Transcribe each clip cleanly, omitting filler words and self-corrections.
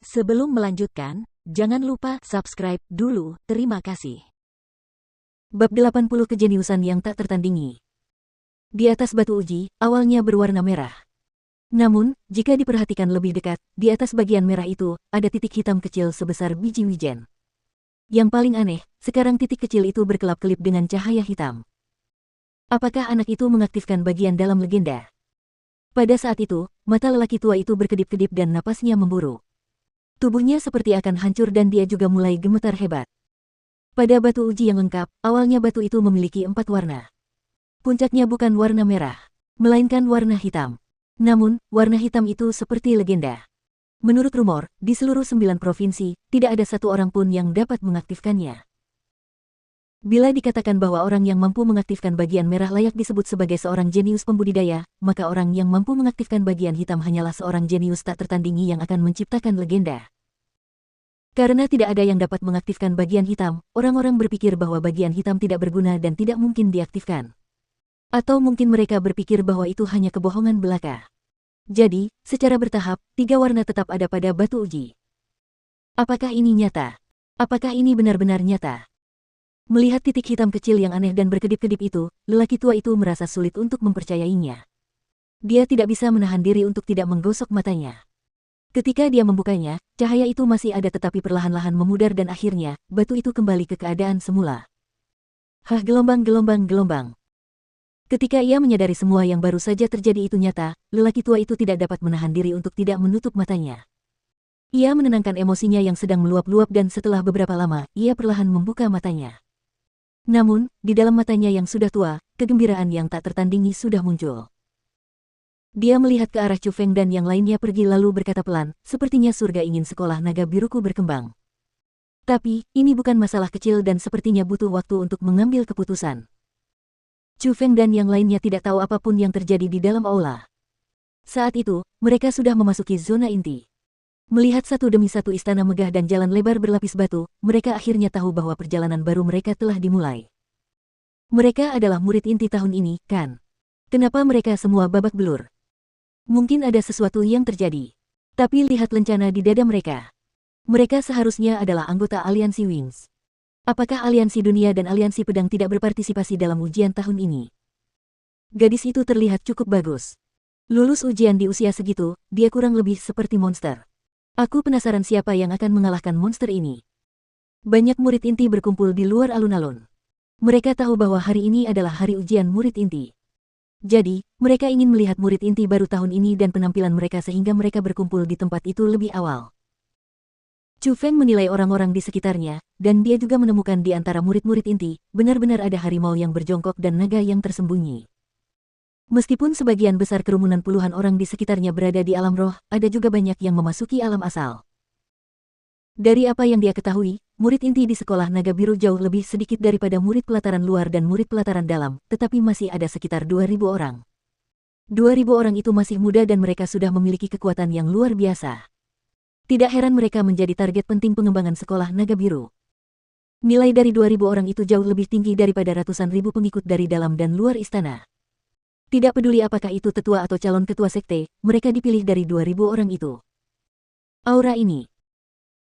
Sebelum melanjutkan, jangan lupa subscribe dulu, terima kasih. Bab 80 Kejeniusan yang tak tertandingi. Di atas batu uji, awalnya berwarna merah. Namun, jika diperhatikan lebih dekat, di atas bagian merah itu, ada titik hitam kecil sebesar biji wijen. Yang paling aneh, sekarang titik kecil itu berkelap-kelip dengan cahaya hitam. Apakah anak itu mengaktifkan bagian dalam legenda? Pada saat itu, mata lelaki tua itu berkedip-kedip dan napasnya memburu. Tubuhnya seperti akan hancur dan dia juga mulai gemetar hebat. Pada batu uji yang lengkap, awalnya batu itu memiliki 4 warna. Puncaknya bukan warna merah, melainkan warna hitam. Namun, warna hitam itu seperti legenda. Menurut rumor, di seluruh 9 provinsi, tidak ada satu orang pun yang dapat mengaktifkannya. Bila dikatakan bahwa orang yang mampu mengaktifkan bagian merah layak disebut sebagai seorang jenius pembudidaya, maka orang yang mampu mengaktifkan bagian hitam hanyalah seorang jenius tak tertandingi yang akan menciptakan legenda. Karena tidak ada yang dapat mengaktifkan bagian hitam, orang-orang berpikir bahwa bagian hitam tidak berguna dan tidak mungkin diaktifkan. Atau mungkin mereka berpikir bahwa itu hanya kebohongan belaka. Jadi, secara bertahap, 3 warna tetap ada pada batu uji. Apakah ini nyata? Apakah ini benar-benar nyata? Melihat titik hitam kecil yang aneh dan berkedip-kedip itu, lelaki tua itu merasa sulit untuk mempercayainya. Dia tidak bisa menahan diri untuk tidak menggosok matanya. Ketika dia membukanya, cahaya itu masih ada tetapi perlahan-lahan memudar dan akhirnya, batu itu kembali ke keadaan semula. Hah, gelombang. Ketika ia menyadari semua yang baru saja terjadi itu nyata, lelaki tua itu tidak dapat menahan diri untuk tidak menutup matanya. Ia menenangkan emosinya yang sedang meluap-luap dan setelah beberapa lama, ia perlahan membuka matanya. Namun, di dalam matanya yang sudah tua, kegembiraan yang tak tertandingi sudah muncul. Dia melihat ke arah Chu Feng dan yang lainnya pergi lalu berkata pelan, sepertinya surga ingin sekolah naga biruku berkembang. Tapi, ini bukan masalah kecil dan sepertinya butuh waktu untuk mengambil keputusan. Chu Feng dan yang lainnya tidak tahu apapun yang terjadi di dalam aula. Saat itu, mereka sudah memasuki zona inti. Melihat satu demi satu istana megah dan jalan lebar berlapis batu, mereka akhirnya tahu bahwa perjalanan baru mereka telah dimulai. Mereka adalah murid inti tahun ini, kan? Kenapa mereka semua babak belur? Mungkin ada sesuatu yang terjadi. Tapi lihat lencana di dada mereka. Mereka seharusnya adalah anggota Aliansi Wings. Apakah Aliansi Dunia dan Aliansi Pedang tidak berpartisipasi dalam ujian tahun ini? Gadis itu terlihat cukup bagus. Lulus ujian di usia segitu, dia kurang lebih seperti monster. Aku penasaran siapa yang akan mengalahkan monster ini. Banyak murid inti berkumpul di luar alun-alun. Mereka tahu bahwa hari ini adalah hari ujian murid inti. Jadi, mereka ingin melihat murid inti baru tahun ini dan penampilan mereka sehingga mereka berkumpul di tempat itu lebih awal. Chu Feng menilai orang-orang di sekitarnya, dan dia juga menemukan di antara murid-murid inti, benar-benar ada harimau yang berjongkok dan naga yang tersembunyi. Meskipun sebagian besar kerumunan puluhan orang di sekitarnya berada di alam roh, ada juga banyak yang memasuki alam asal. Dari apa yang dia ketahui, murid inti di sekolah naga biru jauh lebih sedikit daripada murid pelataran luar dan murid pelataran dalam, tetapi masih ada sekitar 2.000 orang. 2.000 orang itu masih muda dan mereka sudah memiliki kekuatan yang luar biasa. Tidak heran mereka menjadi target penting pengembangan sekolah naga biru. Nilai dari 2.000 orang itu jauh lebih tinggi daripada ratusan ribu pengikut dari dalam dan luar istana. Tidak peduli apakah itu tetua atau calon ketua sekte, mereka dipilih dari 2.000 orang itu. Aura ini.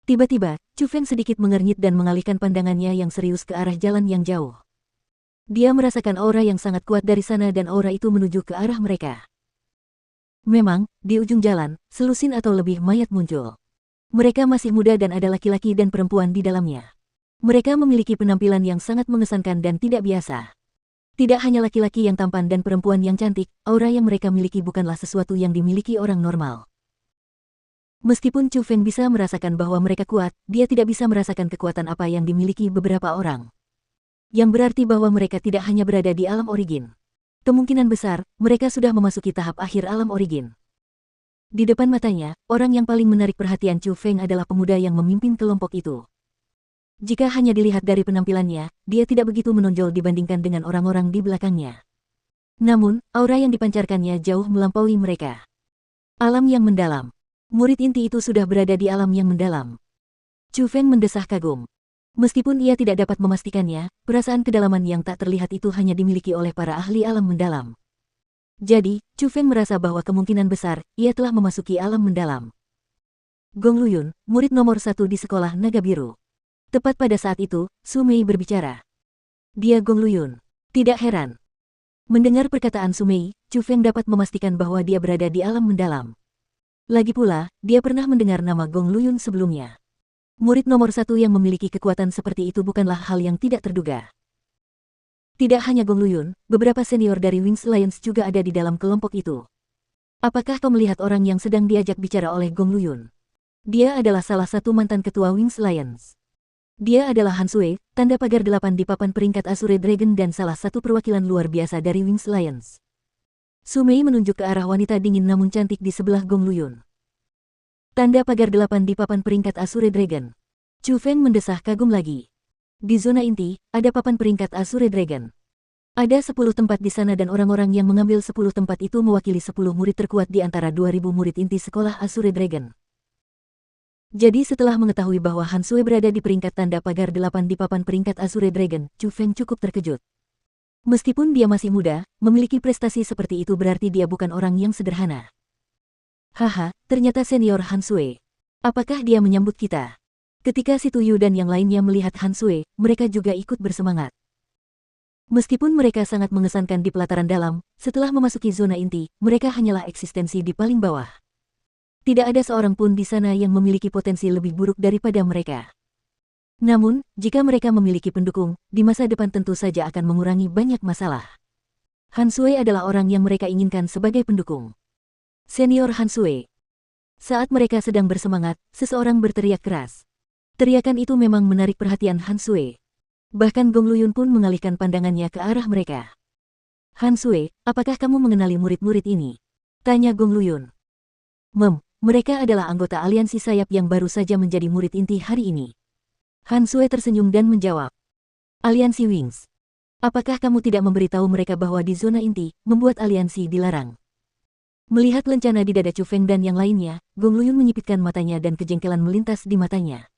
Tiba-tiba, Chu Feng sedikit mengernyit dan mengalihkan pandangannya yang serius ke arah jalan yang jauh. Dia merasakan aura yang sangat kuat dari sana dan aura itu menuju ke arah mereka. Memang, di ujung jalan, selusin atau lebih mayat muncul. Mereka masih muda dan ada laki-laki dan perempuan di dalamnya. Mereka memiliki penampilan yang sangat mengesankan dan tidak biasa. Tidak hanya laki-laki yang tampan dan perempuan yang cantik, aura yang mereka miliki bukanlah sesuatu yang dimiliki orang normal. Meskipun Chu Feng bisa merasakan bahwa mereka kuat, dia tidak bisa merasakan kekuatan apa yang dimiliki beberapa orang. Yang berarti bahwa mereka tidak hanya berada di alam origin. Kemungkinan besar, mereka sudah memasuki tahap akhir alam origin. Di depan matanya, orang yang paling menarik perhatian Chu Feng adalah pemuda yang memimpin kelompok itu. Jika hanya dilihat dari penampilannya, dia tidak begitu menonjol dibandingkan dengan orang-orang di belakangnya. Namun, aura yang dipancarkannya jauh melampaui mereka. Alam yang mendalam. Murid inti itu sudah berada di alam yang mendalam. Chu Feng mendesah kagum. Meskipun ia tidak dapat memastikannya, perasaan kedalaman yang tak terlihat itu hanya dimiliki oleh para ahli alam mendalam. Jadi, Chu Feng merasa bahwa kemungkinan besar, ia telah memasuki alam mendalam. Gong Luyun, murid nomor 1 di sekolah naga biru. Tepat pada saat itu, Su Mei berbicara. Dia Gong Luyun. Tidak heran. Mendengar perkataan Su Mei, Chu Feng dapat memastikan bahwa dia berada di alam mendalam. Lagi pula, dia pernah mendengar nama Gong Luyun sebelumnya. Murid nomor 1 yang memiliki kekuatan seperti itu bukanlah hal yang tidak terduga. Tidak hanya Gong Luyun, beberapa senior dari Wings Alliance juga ada di dalam kelompok itu. Apakah kau melihat orang yang sedang diajak bicara oleh Gong Luyun? Dia adalah salah satu mantan ketua Wings Alliance. Dia adalah Han Sui, tanda pagar 8 di papan peringkat Azure Dragon dan salah satu perwakilan luar biasa dari Wings Alliance. Su Mei menunjuk ke arah wanita dingin namun cantik di sebelah Gong Luyun. Tanda pagar 8 di papan peringkat Azure Dragon. Chu Feng mendesah kagum lagi. Di zona inti, ada papan peringkat Azure Dragon. Ada 10 tempat di sana dan orang-orang yang mengambil 10 tempat itu mewakili 10 murid terkuat di antara 2000 murid inti sekolah Azure Dragon. Jadi setelah mengetahui bahwa Han Sui berada di peringkat tanda pagar 8 di papan peringkat Azure Dragon, Chu Feng cukup terkejut. Meskipun dia masih muda, memiliki prestasi seperti itu berarti dia bukan orang yang sederhana. Haha, ternyata senior Han Sui. Apakah dia menyambut kita? Ketika si Tuyu dan yang lainnya melihat Han Sui, mereka juga ikut bersemangat. Meskipun mereka sangat mengesankan di pelataran dalam, setelah memasuki zona inti, mereka hanyalah eksistensi di paling bawah. Tidak ada seorang pun di sana yang memiliki potensi lebih buruk daripada mereka. Namun, jika mereka memiliki pendukung, di masa depan tentu saja akan mengurangi banyak masalah. Han Sui adalah orang yang mereka inginkan sebagai pendukung. Senior Han Sui. Saat mereka sedang bersemangat, seseorang berteriak keras. Teriakan itu memang menarik perhatian Han Sui. Bahkan Gong Luyun pun mengalihkan pandangannya ke arah mereka. Han Sui, apakah kamu mengenali murid-murid ini? Tanya Gong Luyun. Mereka adalah anggota aliansi sayap yang baru saja menjadi murid inti hari ini. Han Sui tersenyum dan menjawab. Aliansi Wings. Apakah kamu tidak memberitahu mereka bahwa di zona inti, membuat aliansi dilarang? Melihat lencana di dada Chu Feng dan yang lainnya, Gong Luyun menyipitkan matanya dan kejengkelan melintas di matanya.